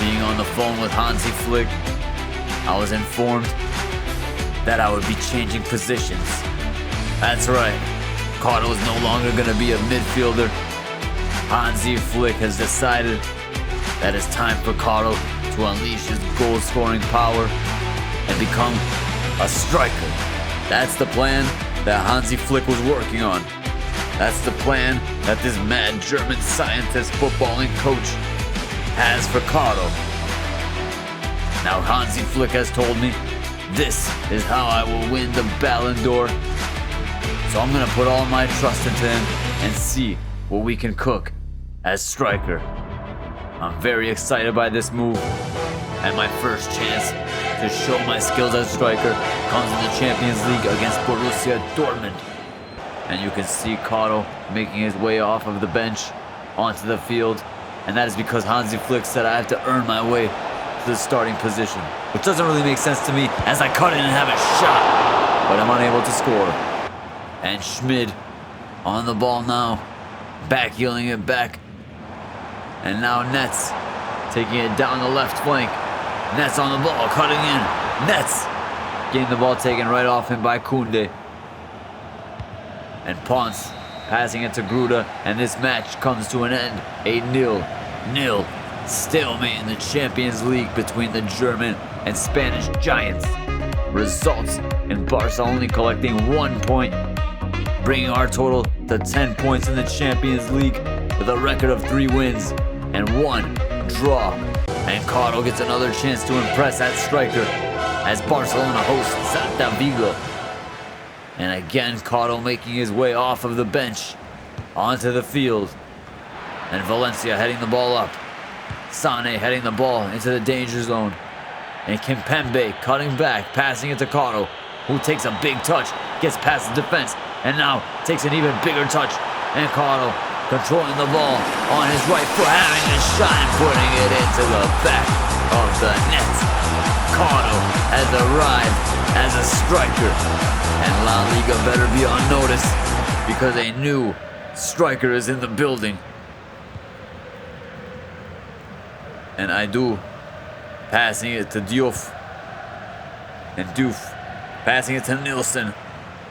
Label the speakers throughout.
Speaker 1: Being on the phone with Hansi Flick, I was informed that I would be changing positions. That's right, Kato is no longer going to be a midfielder. Hansi Flick has decided that it's time for Kato to unleash his goal-scoring power and become a striker. That's the plan that Hansi Flick was working on. That's the plan that this mad German scientist footballing coach has for Kato. Now Hansi Flick has told me this is how I will win the Ballon d'Or. So I'm going to put all my trust into him and see what we can cook as striker. I'm very excited by this move, and my first chance to show my skills as striker comes in the Champions League against Borussia Dortmund. And you can see Kato making his way off of the bench onto the field, and that is because Hansi Flick said I have to earn my way to the starting position, which doesn't really make sense to me as I cut in and have a shot, but I'm unable to score. And Schmid on the ball now, back heeling it back, and now Netz taking it down the left flank. Netz on the ball, cutting in. Netz getting the ball taken right off him by Koundé. And Ponce passing it to Gruda, and this match comes to an end. A 0-0 stalemate in the Champions League between the German and Spanish giants. Results in Barca only collecting 1 point, bringing our total to 10 points in the Champions League with a record of 3 wins and 1 draw. And Kato gets another chance to impress at striker as Barcelona hosts Celta Vigo. And again, Kato making his way off of the bench onto the field. And Valencia heading the ball up. Sane heading the ball into the danger zone. And Kimpembe cutting back, passing it to Kato, who takes a big touch, gets past the defense, and now takes an even bigger touch. And Kato controlling the ball on his right foot, having a shot and putting it into the back of the net. Kato has arrived as a striker, and La Liga better be on notice because a new striker is in the building. And Aidoo passing it to Diouf, and Diouf passing it to Nielsen,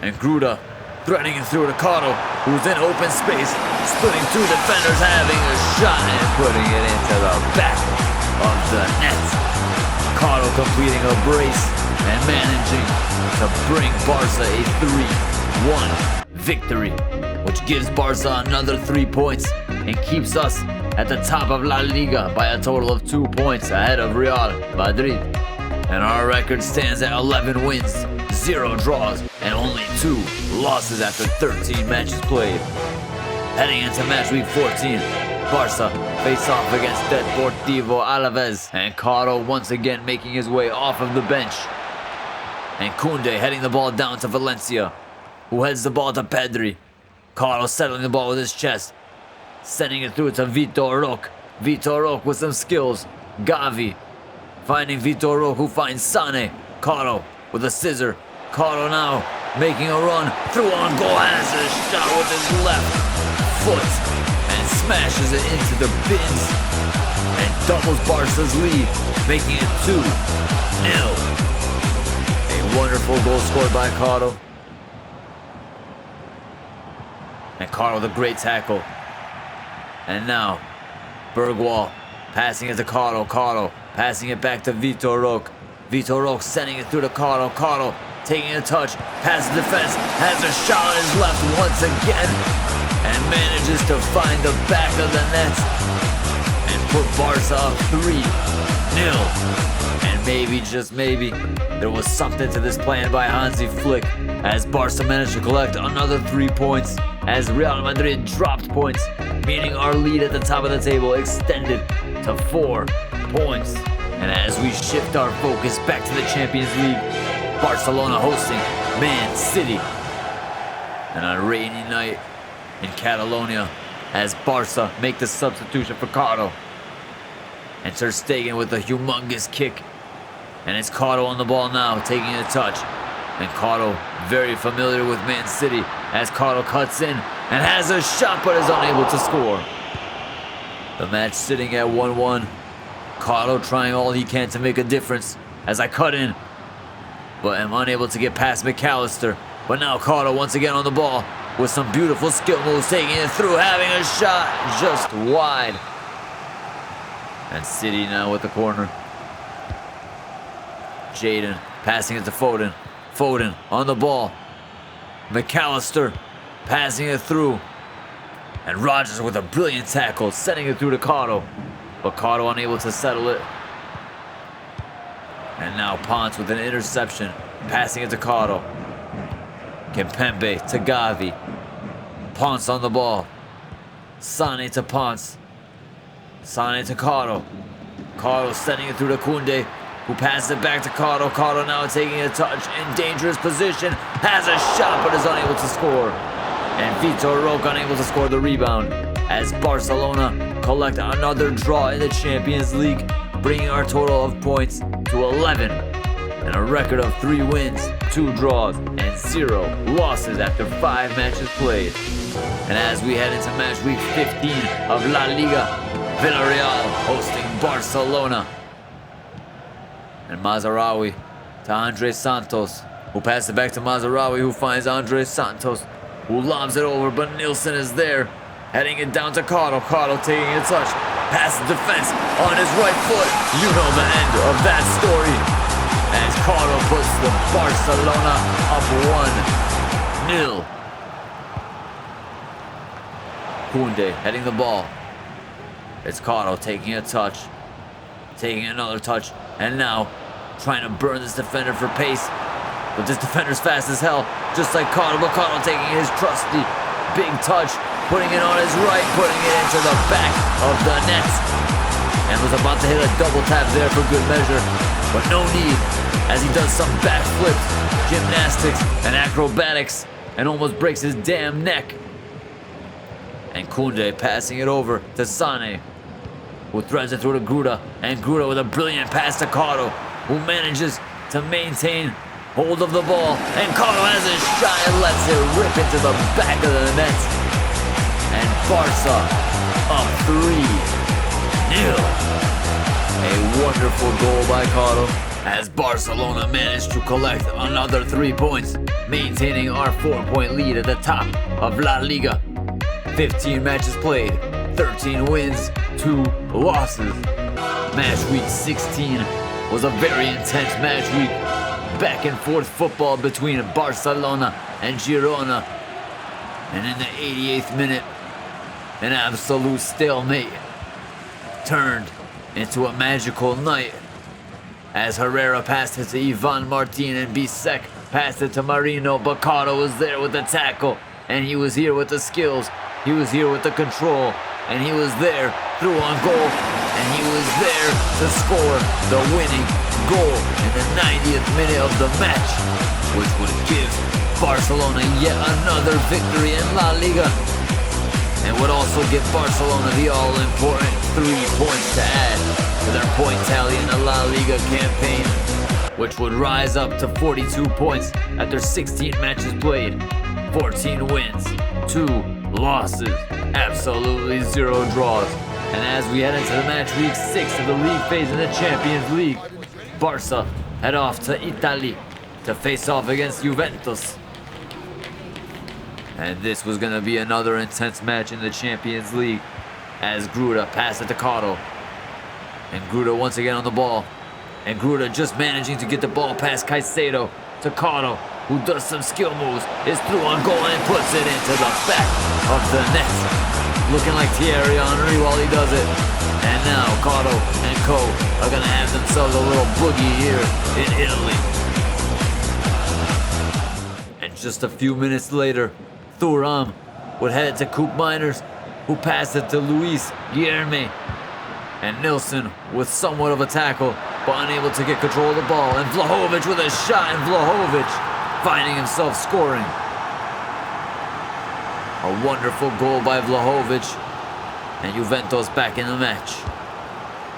Speaker 1: and Gruda threading it through to Kato, who's in open space, splitting 2 defenders, having a shot and putting it into the back of the net. Kato completing a brace and managing to bring Barca a 3-1 victory, which gives Barca another 3 points and keeps us at the top of La Liga by a total of 2 points ahead of Real Madrid. And our record stands at 11 wins, 0 draws, and only 2 losses after 13 matches played. Heading into match week 14, Barca face off against Deportivo Alaves, and Kato once again making his way off of the bench. And Koundé heading the ball down to Valencia, who heads the ball to Pedri. Kato settling the ball with his chest, sending it through to Vitor Roque. Vitor Roque with some skills. Gavi finding Vitor Roque, who finds Sane. Kato with a scissor. Kato now making a run through on goal, has a shot with his left foot and smashes it into the bins and doubles Barca's lead, making it 2-0. A wonderful goal scored by Kato. And Kato with a great tackle. And now Bergwall passing it to Kato. Kato passing it back to Vitor Roque. Vitor Roque sending it through to Kato. Kato taking a touch, past the defense, has a shot on his left once again, and manages to find the back of the net and put Barca up 3-0. And maybe, just maybe, there was something to this plan by Hansi Flick, as Barca managed to collect another 3 points, as Real Madrid dropped points, meaning our lead at the top of the table extended to 4 points. And as we shift our focus back to the Champions League, Barcelona hosting Man City. And on a rainy night in Catalonia, as Barca make the substitution for Kato. And Ter Stegen with a humongous kick. And it's Kato on the ball now, taking a touch. And Kato very familiar with Man City, as Kato cuts in and has a shot but is unable to score. The match sitting at 1-1. Carlo trying all he can to make a difference as I cut in, but am unable to get past McAllister. But now Carlo once again on the ball with some beautiful skill moves, taking it through, having a shot just wide. And City now with the corner. Jaden passing it to Foden. Foden on the ball. McAllister passing it through. And Rogers with a brilliant tackle, sending it through to Carlo. But Carlo unable to settle it. And now Ponce with an interception, passing it to Carlo. Kimpembe to Gavi. Ponce on the ball. Sane to Ponce. Sane to Carlo. Carlo sending it through to Koundé, who passes it back to Carlo. Carlo now taking a touch in dangerous position. Has a shot but is unable to score. And Vitor Roque unable to score the rebound as Barcelona collect another draw in the Champions League, bringing our total of points to 11 and a record of 3 wins, 2 draws, and 0 losses after 5 matches played. And as we head into match week 15 of La Liga, Villarreal hosting Barcelona. And Mazraoui to Andre Santos, who passes it back to Mazraoui, who finds Andre Santos, who lobs it over, but Nilsson is there, heading it down to Carlo. Carlo taking a touch, past the defense on his right foot. You know the end of that story, as Carlo puts the Barcelona up 1-0. Koundé heading the ball. It's Carlo taking a touch, taking another touch, and now trying to burn this defender for pace. But this defender's fast as hell, just like Carlo. But Carlo taking his trusty big touch, putting it on his right, putting it into the back of the net. And was about to hit a double tap there for good measure, but no need, as he does some backflips, gymnastics, and acrobatics, and almost breaks his damn neck. And Koundé passing it over to Sane, who threads it through to Gruda, and Gruda with a brilliant pass to Carlo, who manages to maintain hold of the ball, and Carlo has a shot and lets it rip into the back of the net. And Barca up 3-0. A wonderful goal by Carlo, as Barcelona managed to collect another 3 points, maintaining our 4-point lead at the top of La Liga. 15 matches played, 13 wins, 2 losses. Match week 16 was a very intense match week. Back and forth football between Barcelona and Girona. And in the 88th minute, an absolute stalemate turned into a magical night, as Herrera passed it to Ivan Martin and Bisek passed it to Marino. But Carlo was there with the tackle, and he was here with the skills, he was here with the control, and he was there through on goal, and he was there to score the winning goal in the 90th minute of the match, which would give Barcelona yet another victory in La Liga, and would also give Barcelona the all-important 3 points to add to their point tally in the La Liga campaign, which would rise up to 42 points after 16 matches played, 14 wins, 2 losses, absolutely 0 draws. And as we head into the match week 6 of the league phase in the Champions League, Barca head off to Italy to face off against Juventus. And this was going to be another intense match in the Champions League, as Gruda passed it to Carlo. And Gruda once again on the ball. And Gruda just managing to get the ball past Caicedo to Carlo, who does some skill moves, is through on goal and puts it into the back of the net. Looking like Thierry Henry while he does it. And now Carlo and co are going to have themselves a little boogie here in Italy. And just a few minutes later, Thuram would head to Coop Miners, who passed it to Luis Guilherme. And Nilsson with somewhat of a tackle, but unable to get control of the ball. And Vlahovic with a shot, and Vlahovic finding himself scoring. A wonderful goal by Vlahovic, and Juventus back in the match.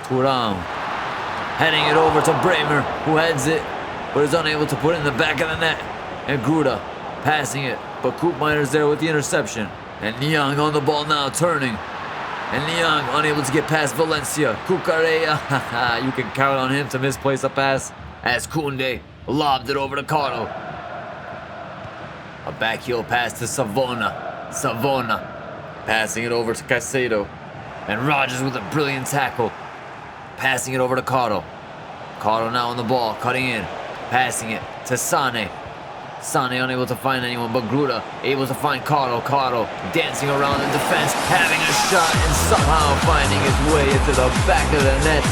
Speaker 1: Thuram heading it over to Bremer, who heads it, but is unable to put it in the back of the net. And Gruda passing it, but Koop Miners there with the interception. And Young on the ball now, turning. And Leon unable to get past Valencia. Cucurella, you can count on him to misplace a pass as Koundé lobbed it over to Caro. A backheel pass to Savona. Passing it over to Caicedo. And Rogers with a brilliant tackle. Passing it over to Caro. Caro now on the ball, cutting in. Passing it to Sane. Sane unable to find anyone but Gruda, able to find Caro. Caro dancing around the defense, having a shot and somehow finding his way into the back of the net.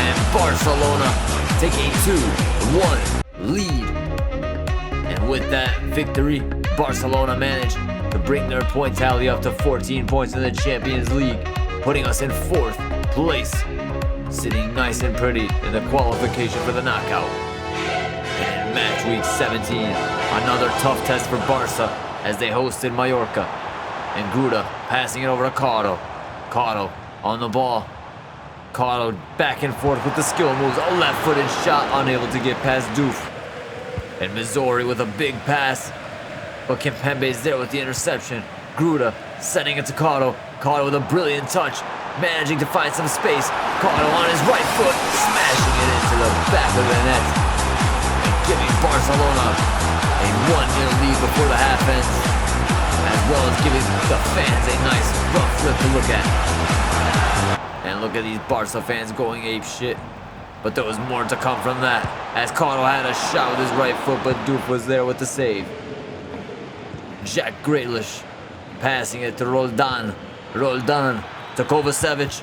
Speaker 1: And Barcelona take a 2-1 lead. And with that victory, Barcelona managed to bring their point tally up to 14 points in the Champions League, putting us in 4th place, sitting nice and pretty in the qualification for the knockout. And in match week 17, another tough test for Barca as they hosted Mallorca. And Gruda passing it over to Caro. Caro on the ball. Caro back and forth with the skill moves. A left-footed shot, unable to get past Doof. And Missouri with a big pass. But Kimpembe's there with the interception. Gruda sending it to Caro. Caro with a brilliant touch, managing to find some space. Caro on his right foot, smashing it into the back of the net. Giving Barcelona a 1-0 lead before the half ends, as well as giving the fans a nice rough flip to look at. And look at these Barca fans going ape shit. But there was more to come from that, as Caro had a shot with his right foot, but Doof was there with the save. Jack Grealish passing it to Roldan. Roldan to Kovacevic.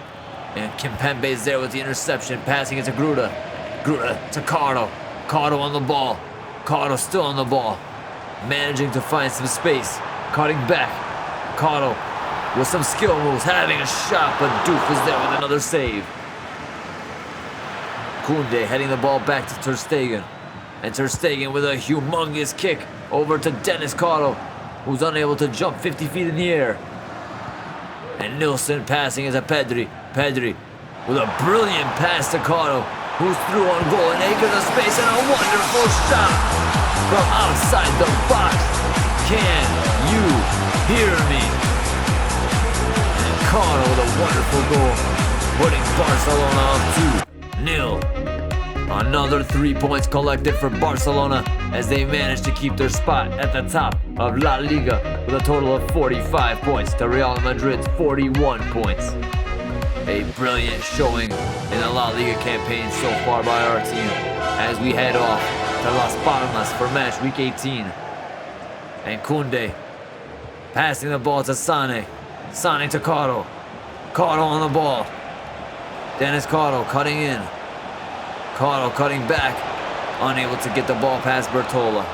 Speaker 1: And Kimpembe's there with the interception, passing it to Gruda. Gruda to Caro. Caro on the ball. Caro still on the ball. Managing to find some space. Cutting back. Caro with some skill moves, having a shot, but Doof is there with another save. Koundé heading the ball back to Ter Stegen. And Ter Stegen with a humongous kick over to Denis Karo, who's unable to jump 50 feet in the air. And Nilsson passing it to Pedri. Pedri with a brilliant pass to Caro, who's through on goal and acres of space, and a wonderful shot from outside the box. Can you hear me? And Caro with a wonderful goal, putting Barcelona up 2-0. Another 3 points collected for Barcelona as they managed to keep their spot at the top of La Liga with a total of 45 points to Real Madrid's 41 points. A brilliant showing in the La Liga campaign so far by our team as we head off to Las Palmas for match week 18. And Koundé passing the ball to Sane. Sane to Caro. Caro on the ball. Denis Karo cutting in. Caro cutting back, unable to get the ball past Bertola.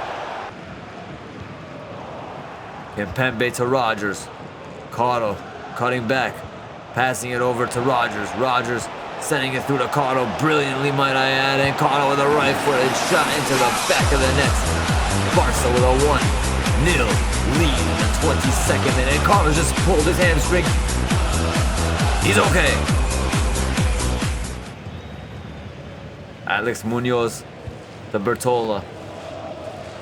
Speaker 1: Kimpembe to Rogers. Caro cutting back, passing it over to Rogers. Rogers sending it through to Caro brilliantly, might I add, and Caro with a right-footed shot into the back of the net. Barca with a 1-0 lead in the 22nd minute, and Caro just pulled his hamstring. He's okay. Alex Munoz to Bertola.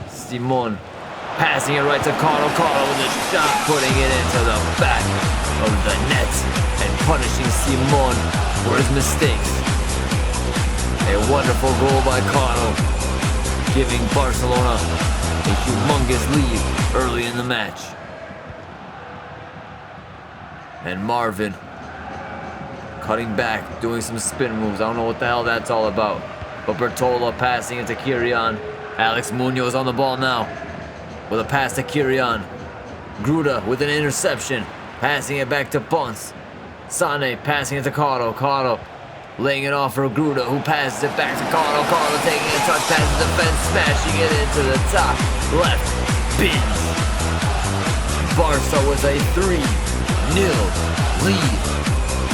Speaker 1: Simon passing it right to Caro. Caro with a shot, putting it into the back of the net and punishing Simon for his mistakes. A wonderful goal by Caro, giving Barcelona a humongous lead early in the match. And Marvin cutting back, doing some spin moves. I don't know what the hell that's all about. But Bertola passing it to Kirian. Alex Munoz on the ball now with a pass to Kirian. Gruda with an interception, passing it back to Ponce. Sane passing it to Caro. Caro laying it off for Gruda, who passes it back to Caro. Caro taking a touch past the defense, smashing it into the top left bins. Barca with a 3-0 lead.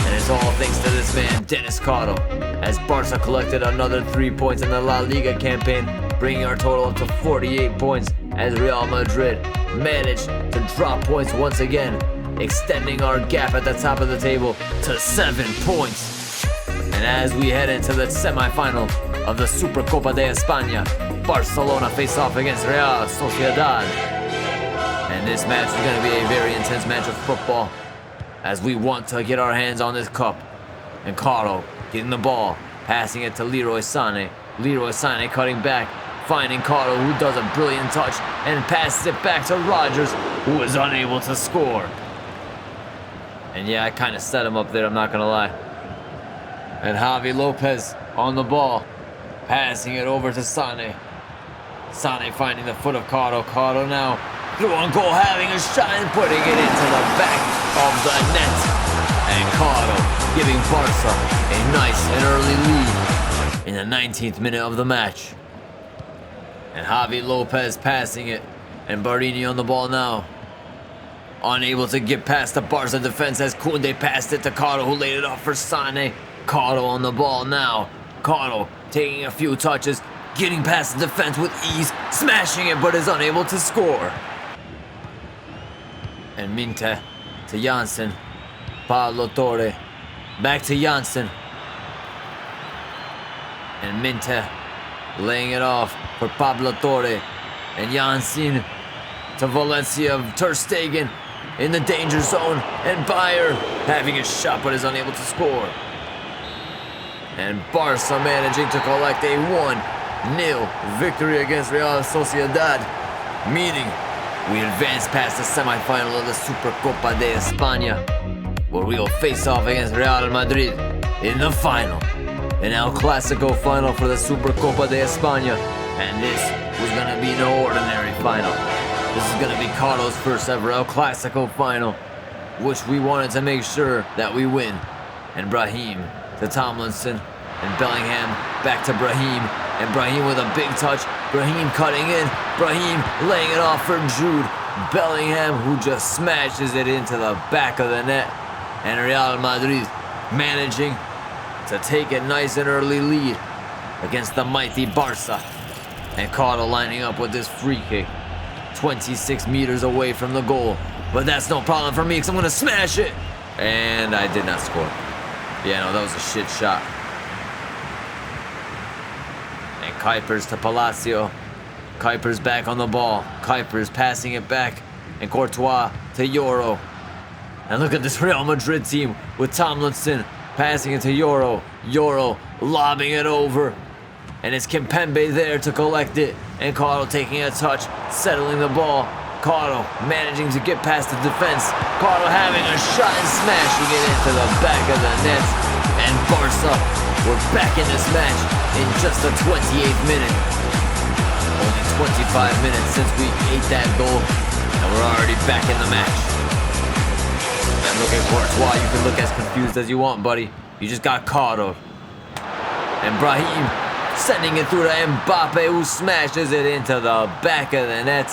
Speaker 1: And it's all thanks to this man, Denis Karo, as Barca collected another 3 points in the La Liga campaign, bringing our total up to 48 points as Real Madrid managed to drop points once again, extending our gap at the top of the table to 7 points. And as we head into the semi-final of the Supercopa de España, Barcelona face off against Real Sociedad. And this match is going to be a very intense match of football. as we want to get our hands on this cup. And Caro getting the ball, passing it to Leroy Sané. Leroy Sané cutting back, finding Caro, who does a brilliant touch and passes it back to Rogers, who is unable to score. And yeah, I kind of set him up there, I'm not going to lie. And Javi Lopez on the ball, passing it over to Sané. Sané finding the foot of Caro. Caro now through on goal, having a shot and putting it into the back of the net. And Caro giving Barca a nice and early lead in the 19th minute of the match. And Javi Lopez passing it, and Barini on the ball now. Unable to get past the Barca defense as Koundé passed it to Caro, who laid it off for Sané. Caro on the ball now. Caro taking a few touches, getting past the defense with ease, smashing it, but is unable to score. And Minte to Janssen. Pablo Torre. Back to Janssen. And Minte laying it off for Pablo Torre. And Janssen to Valencia. Ter Stegen in the danger zone. And Bayer having a shot but is unable to score. And Barca managing to collect a 1-0 victory against Real Sociedad, meaning we advance past the semifinal of the Supercopa de España, where we will face off against Real Madrid in the final, an El Clasico final for the Supercopa de España. And this was going to be no ordinary final. This is going to be Caro's first ever El Clasico final, which we wanted to make sure that we win. And Brahim to Tomlinson, and Bellingham back to Brahim, and Brahim with a big touch. Brahim cutting in, Brahim laying it off for Jude Bellingham, who just smashes it into the back of the net. And Real Madrid managing to take a nice and early lead against the mighty Barca. And Caro lining up with this free kick, 26 meters away from the goal. But that's no problem for me, because I'm going to smash it. And I did not score. Yeah, no, that was a shit shot. And Kuipers to Palacio. Kuipers back on the ball. Kuipers passing it back. And Courtois to Yoro. And look at this Real Madrid team with Tomlinson passing it to Yoro. Yoro lobbing it over. And it's Kimpembe there to collect it. And Caro taking a touch, settling the ball. Caro managing to get past the defense. Caro having a shot and smashing it into the back of the net. And Barca were back in this match in just the 28th minute. Only 25 minutes since we ate that goal, and we're already back in the match. And look at Courtois, you can look as confused as you want, buddy. You just got Caro. And Brahim sending it through to Mbappe, who smashes it into the back of the net.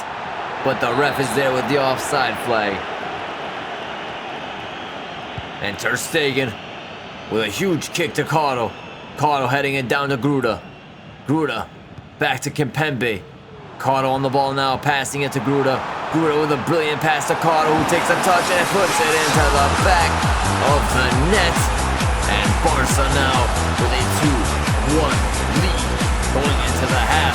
Speaker 1: But the ref is there with the offside flag. And Ter Stegen with a huge kick to Caro. Caro heading it down to Gruda. Gruda back to Kimpembe. Caro on the ball now, passing it to Gruda. Gruda with a brilliant pass to Caro, who takes a touch and puts it into the back of the net. And Barca now with a 2-1 lead going into the half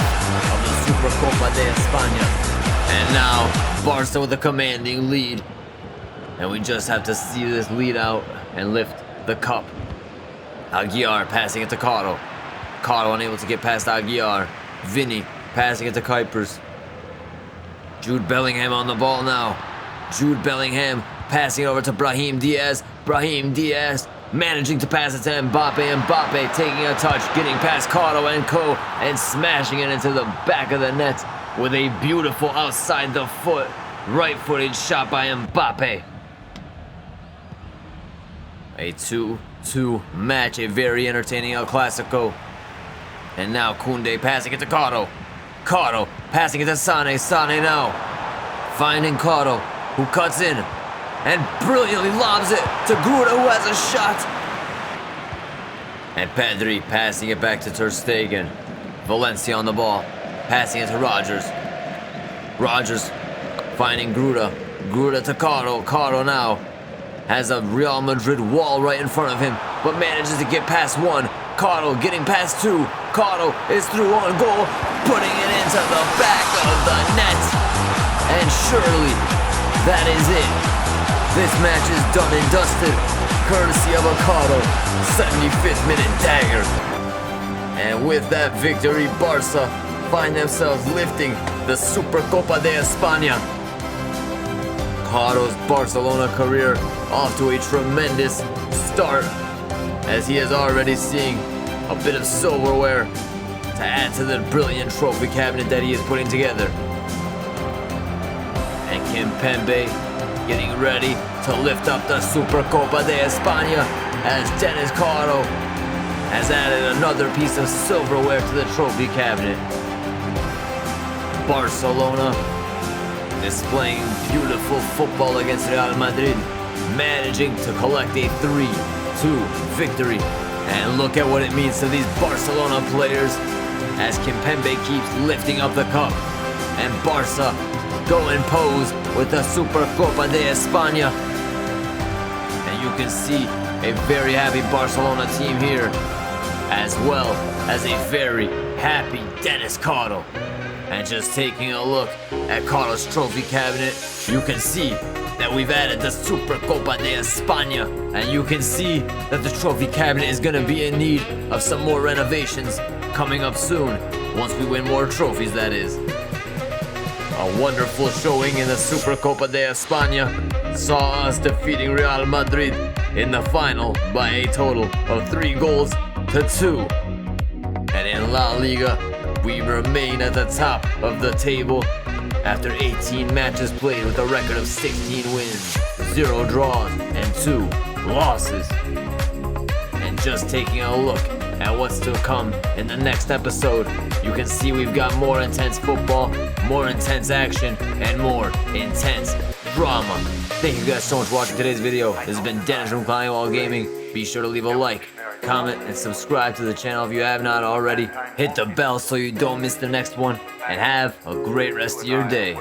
Speaker 1: of the Supercopa de España. And now, Barca with a commanding lead. And we just have to see this lead out and lift the cup. Aguiar passing it to Caro. Caro unable to get past Aguiar. Vinny passing it to Kuipers. Jude Bellingham on the ball now. Jude Bellingham passing over to Brahim Diaz. Brahim Diaz managing to pass it to Mbappe. Mbappe taking a touch, getting past Caro and Co. and smashing it into the back of the net with a beautiful outside the foot, right-footed shot by Mbappe. A 2-2 match, a very entertaining El Clasico. And now Koundé passing it to Caro. Caro passing it to Sané. Sané now finding Caro, who cuts in and brilliantly lobs it to Gruda, who has a shot. And Pedri passing it back to Ter Stegen. Valencia on the ball, passing it to Rogers. Rogers finding Gruda. Gruda to Caro. Caro now has a Real Madrid wall right in front of him, but manages to get past one. Caro getting past two. Caro is through on goal, putting it into the back of the net. And surely that is it This match is done and dusted, courtesy of Ocado, 75th minute dagger. And with that victory, Barca find themselves lifting the Supercopa de España. Caro's Barcelona career off to a tremendous start, as he is already seeing a bit of silverware to add to the brilliant trophy cabinet that he is putting together. And Kimpembe getting ready to lift up the Supercopa de España, as Denis Karo has added another piece of silverware to the trophy cabinet. Barcelona displaying beautiful football against Real Madrid, managing to collect a 3-2 victory. And look at what it means to these Barcelona players as Kimpembe keeps lifting up the cup, and Barca go and pose with the Supercopa de España. And you can see a very happy Barcelona team here, as well as a very happy Denis Karo. And just taking a look at Caro's trophy cabinet, you can see that we've added the Supercopa de España, and you can see that the trophy cabinet is gonna be in need of some more renovations coming up soon, once we win more trophies, that is. A wonderful showing in the Supercopa de España saw us defeating Real Madrid in the final by a total of 3-2. And in La Liga, we remain at the top of the table after 18 matches played with a record of 16 wins, 0 draws, and 2 losses. And just taking a look at what's to come in the next episode, you can see we've got more intense football, more intense action, and more intense drama. Thank you guys so much for watching today's video. This has been Dennis from Climbwall Gaming. Be sure to leave a like, comment, and subscribe to the channel if you have not already. Hit the bell so you don't miss the next one, and have a great rest of your day.